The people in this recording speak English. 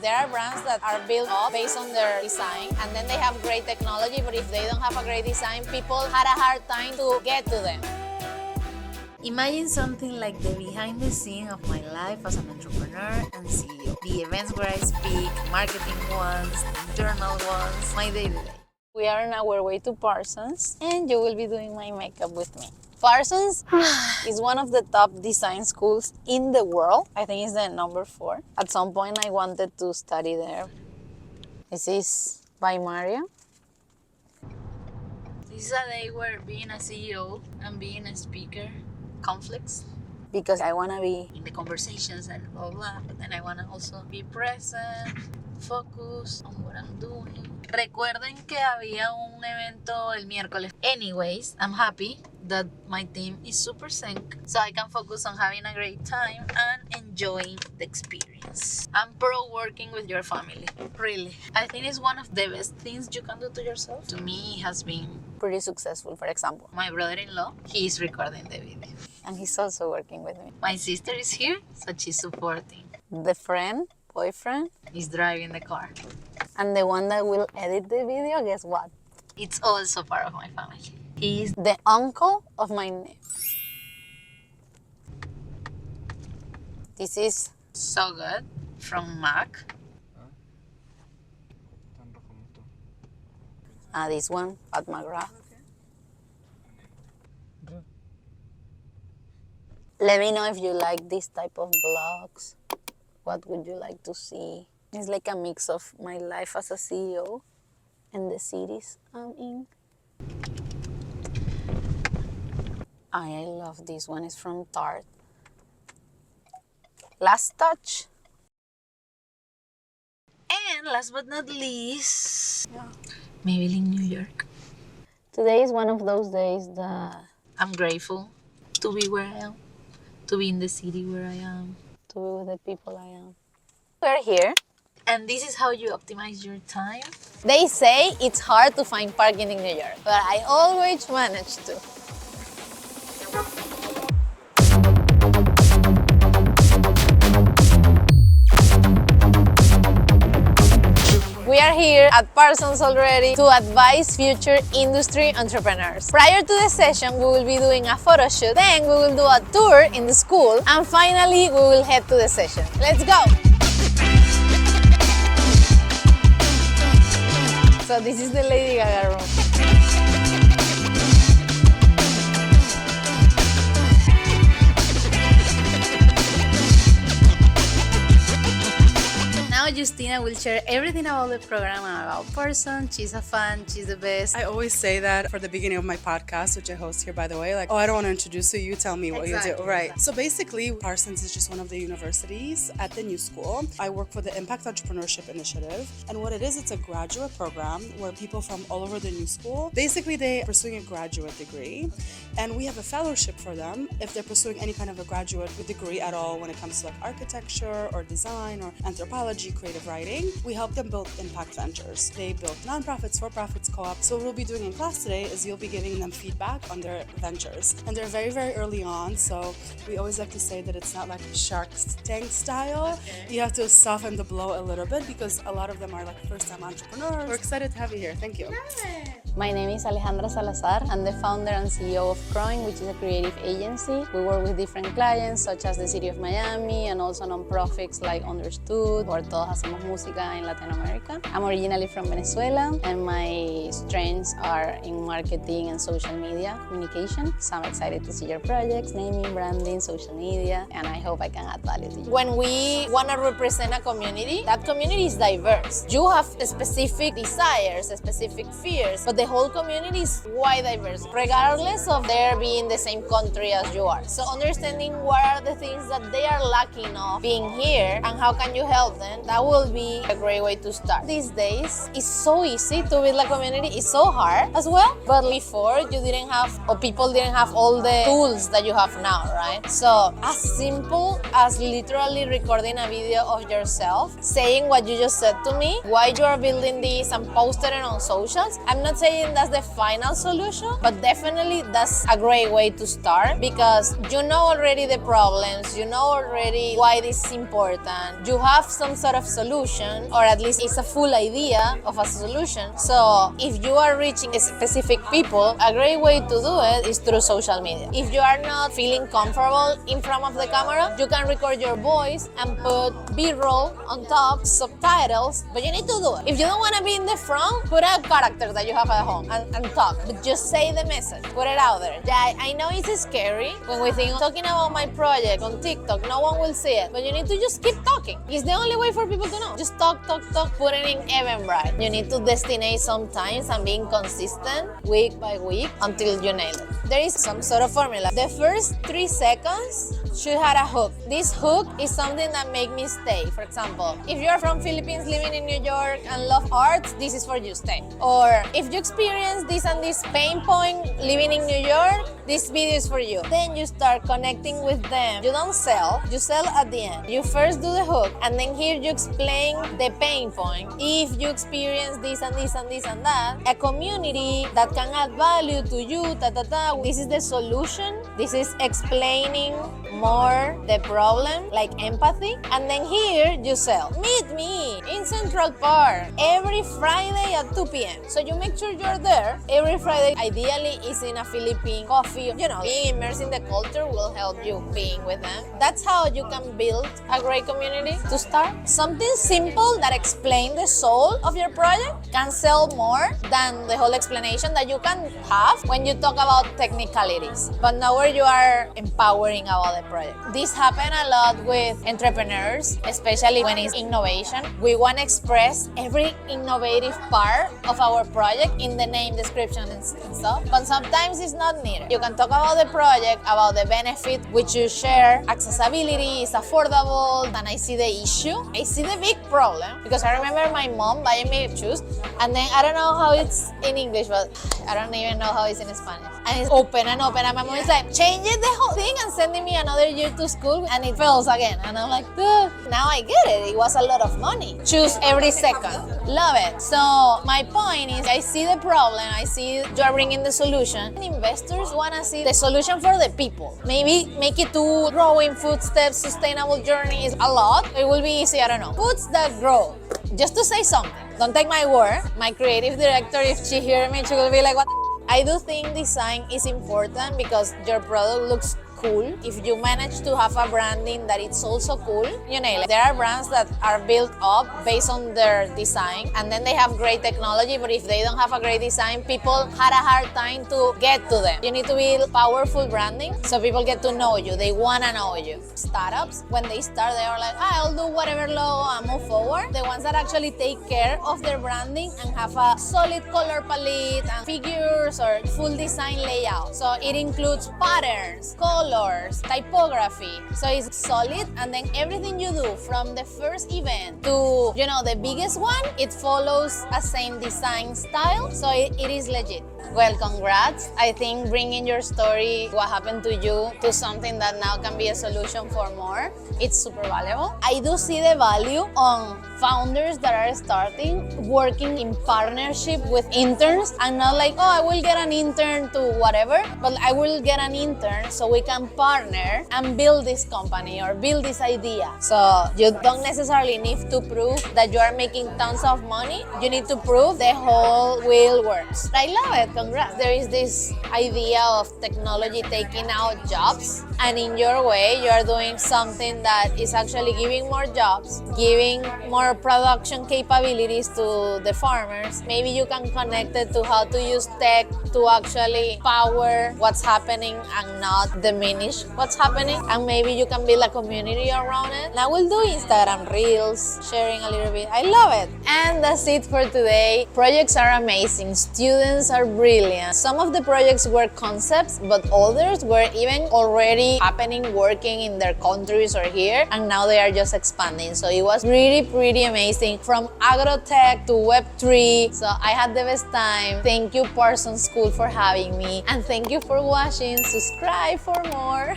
There are brands that are built up based on their design, and then they have great technology, but if they don't have a great design, people had a hard time to get to them. Imagine something like the behind the scene of my life as an entrepreneur and CEO. The events where I speak, marketing ones, internal ones, my day-to-day. We are on our way to Parsons, and you will be doing my makeup with me. Parsons is one of the top design schools in the world. I think it's the number 4. At some point, I wanted to study there. This is by Maria. This is a day where being a CEO and being a speaker conflicts. Because I want to be In the conversations and blah, blah, but then I want to also be present, focus on what I'm doing. Recuerden que había un evento el miércoles. Anyways, I'm happy that my team is super sync, so I can focus on having a great time and enjoying the experience. I'm pro working with your family, really. I think it's one of the best things you can do to yourself. To me, it has been pretty successful. For example, my brother-in-law, he's recording the video. and he's also working with me. My sister is here, so she's supporting. The boyfriend, He's driving the car. and the one that will edit the video, guess what? It's also part of my family. He's The uncle of my nephew. This is so good from Mac. this one at McGrath. Let me know if you like this type of vlogs. What would you like to see? It's like a mix of my life as a CEO and the cities I'm in. I love this one. It's from Tarte. Last touch. And last but not least, Maybelline New York. Today is one of those days that I'm grateful to be where I am, to be in the city where I am. to be with the people I am. We're here. And this is how you optimize your time. They say it's hard to find parking in New York, but I always manage to. We are here at Parsons already to advise future industry entrepreneurs. Prior to the session, we will be doing a photo shoot, then we will do a tour in the school, and finally we will head to the session. Let's go! So this is the Lady Gaga room. Now Justina will share everything about the program and about Parson. She's a fan, she's the best. I always say that for the beginning of my podcast, which I host here, by the way, like, oh, I don't want to introduce you, you tell me what you do. Right. So basically, Parsons is just one of the universities at the new school. I work for the Impact Entrepreneurship Initiative. And what it is, it's a graduate program where people from all over the new school, basically they're pursuing a graduate degree. And we have a fellowship for them if they're pursuing any kind of a graduate degree at all when it comes to like architecture or design or anthropology, creative writing. We help them build impact ventures. They build nonprofits, for-profits, co-ops. So what we'll be doing in class today is you'll be giving them feedback on their ventures. And they're very, very early on. So we always like to say that it's not like Shark Tank style. You have to soften the blow a little bit because a lot of them are like first-time entrepreneurs. We're excited to have you here. Thank you. My name is Alejandra Salazar. I'm the founder and CEO of Crowing, which is a creative agency. We work with different clients such as the City of Miami and also nonprofits like Understood or Todos, hacemos música in Latin America. I'm originally from Venezuela and my strengths are in marketing and social media communication. So I'm excited to see your projects, naming, branding, social media, and I hope I can add value to you. When we want to represent a community, that community is diverse. You have specific desires, specific fears, but the whole community is quite diverse, regardless of their being the same country as you are. So understanding what are the things that they are lacking of being here and how can you help them, that will be a great way to start. These days, it's so easy to build a community. It's so hard as well, but before you didn't have, or people didn't have all the tools that you have now, right? So as simple as literally recording a video of yourself, saying what you just said to me, why you are building this and posting it on socials. I'm not saying that's the final solution, but definitely that's a great way to start because you know already the problems, you know already why this is important, you have some sort of solution, or at least it's a full idea of a solution. So if you are reaching specific people, a great way to do it is through social media. If you are not feeling comfortable in front of the camera, you can record your voice and put B-roll on top, subtitles, but you need to do it. If you don't want to be in the front, put a character that you have at home and talk, but just say the message, put it out there. Yeah, I know it's scary when we think talking about my project on TikTok, no one will see it, but you need to just keep talking. It's the only way for people to know. Just talk, put it in Eventbrite. You need to destinate sometimes and being consistent week by week until you nail it. There is some sort of formula. The first 3 seconds should have a hook. This hook is something that make me stay. For example, if you're from Philippines living in New York and love arts, this is for you, stay. Or if you experience this and this pain point living in New York, this video is for you. Then you start connecting with them. You don't sell, you sell at the end. You first do the hook, and then here you explain the pain point. If you experience this and this and this and that, a community that can add value to you, this is the solution. This is explaining more the problem, like empathy. And then here you sell. Meet me in Central Park every Friday at 2 p.m. So you make sure you're there every Friday. Ideally, is in a Philippine coffee. You know, being immersed in the culture will help you being with them. That's how you can build a great community. To start, something simple that explains the soul of your project can sell more than the whole explanation that you can have when you talk about technicalities. But now where you are empowering about the project. This happens a lot with entrepreneurs, especially when it's innovation. We want to express every innovative part of our project in the name, description, and stuff. But sometimes it's not needed. You can talk about the project, about the benefit which you share. Accessibility is affordable. And I see the issue. I see the big problem because I remember my mom buying me shoes, and then I don't know how it's in English, but I don't even know how it's in Spanish. And it's open and open, and my mom is like, change it the whole thing and sending me another year to school, and it fails again. And I'm like, duh. Now I get it. It was a lot of money. Choose every second. Love it. So my point is, I see the problem. I see you're bringing the solution. And investors want to see the solution for the people. Maybe make it to growing footsteps, sustainable journey is a lot. It will be easy, I don't know. Foods that grow. Just to say something. Don't take my word. My creative director, if she hears me, she will be like, what? I do think design is important because your product looks cool. If you manage to have a branding that it's also cool, you nail it. There are brands that are built up based on their design, and then they have great technology, but if they don't have a great design, people had a hard time to get to them. You need to build powerful branding so people get to know you. They want to know you. Startups, when they start, they are like, I'll do whatever logo and move forward. The ones that actually take care of their branding and have a solid color palette and figures or full design layout. So it includes patterns, colors, typography. So it's solid, and then everything you do from the first event to, you know, the biggest one, it follows a same design style. So it is legit. Well, congrats. I think bringing your story, what happened to you, to something that now can be a solution for more, it's super valuable. I do see the value on founders that are starting, working in partnership with interns, and not like, oh, I will get an intern to whatever, but I will get an intern so we can partner and build this company or build this idea. So you don't necessarily need to prove that you are making tons of money. You need to prove the whole wheel works. I love it. Congrats. There is this idea of technology taking out jobs, and in your way, you are doing something that is actually giving more jobs, giving more production capabilities to the farmers. Maybe you can connect it to how to use tech to actually power what's happening and not diminish what's happening. And maybe you can build a community around it. And I will do Instagram Reels, sharing a little bit. I love it. And that's it for today. Projects are amazing. Students are brilliant. Some of the projects were concepts, but others were even already happening, working in their countries or here, and now they are just expanding. So it was pretty amazing, from agrotech to Web3. So I had the best time. Thank you, Parson School, for having me, and thank you for watching. Subscribe for more.